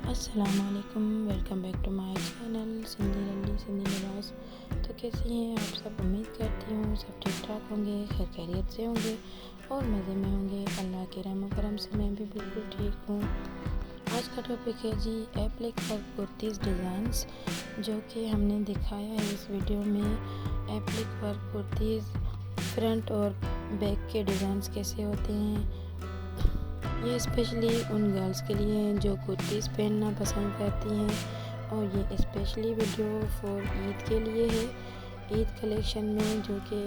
अस्सलामुअलैकुम, welcome back to my channel Sindhi Lalli Sindhi लिबास। तो कैसी हैं आप सब? उम्मीद करती हूँ सब ठीक ठाक होंगे, खैर खैरियत से होंगे और मज़े में होंगे। अल्लाह के रहम व करम से मैं भी बिल्कुल ठीक हूँ। आज का टॉपिक है जी एप्लिक पर कुर्तीज़ डिज़ाइंस, जो कि हमने दिखाया है इस वीडियो में। एप्लिक पर कुर्तीज़ फ्रंट और बैक के डिज़ाइंस कैसे होते हैं, ये स्पेशली उन गर्ल्स के लिए हैं जो कुर्तीज़ पहनना पसंद करती हैं। और ये स्पेशली वीडियो फॉर ईद के लिए है। ईद कलेक्शन में जो कि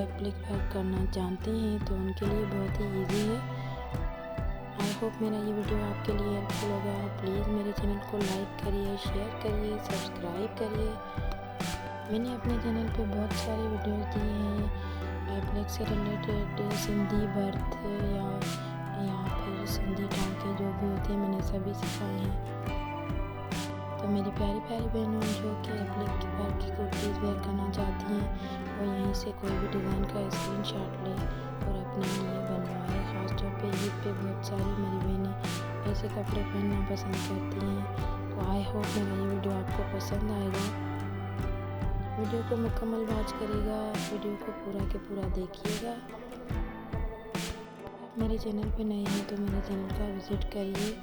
एप्लिक वर्क करना जानते हैं तो उनके लिए बहुत ही इजी है। आई होप मेरा ये वीडियो आपके लिए हेल्पफुल होगा। प्लीज़ मेरे चैनल को लाइक करिए, शेयर करिए, सब्सक्राइब करिए। मैंने अपने चैनल पे बहुत सारे वीडियोस दिए हैं एप्लिक से रिलेटेड, सिंधी बर्थ या फिर सिंधी टाँके जो भी होते हैं, मैंने सभी सिखाए हैं। तो मेरी प्यारी प्यारी बहनों जो कि एप्लिक वर्क की कुर्तीज़ वेयर करना चाहती हैं, वो यहीं से कोई भी डिज़ाइन का स्क्रीनशॉट ले और अपने लिए बनवाए। ख़ासतौर पे ईद पे बहुत सारी मेरी बहनें ऐसे कपड़े पहनना पसंद करती हैं। तो आई होप मेरा ये वीडियो आपको पसंद आएगा। वीडियो को मुकम्मल वॉच करिएगा, वीडियो को पूरा के पूरा देखिएगा। मेरे चैनल पे नए हैं तो मेरे चैनल का विज़िट करिए।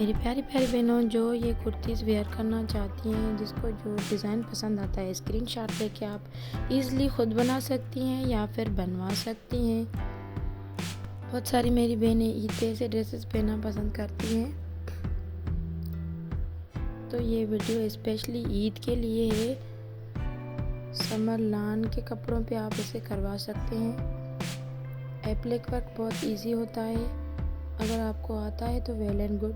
मेरी प्यारी प्यारी बहनों जो ये कुर्तीज़ वेयर करना चाहती हैं, जिसको जो डिज़ाइन पसंद आता है, स्क्रीनशॉट लेके आप ईज़िली ख़ुद बना सकती हैं या फिर बनवा सकती हैं। बहुत सारी मेरी बहनें ईद पे ऐसे ड्रेसेस पहनना पसंद करती हैं, तो ये वीडियो स्पेशली ईद के लिए है। समर लॉन के कपड़ों पे आप इसे करवा सकते हैं। एप्लिक वर्क बहुत इजी होता है, अगर आपको आता है तो well and good.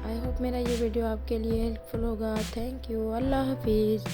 I hope मेरा ये वीडियो आपके लिए हेल्पफुल होगा। थैंक यू, अल्लाह हाफिज़।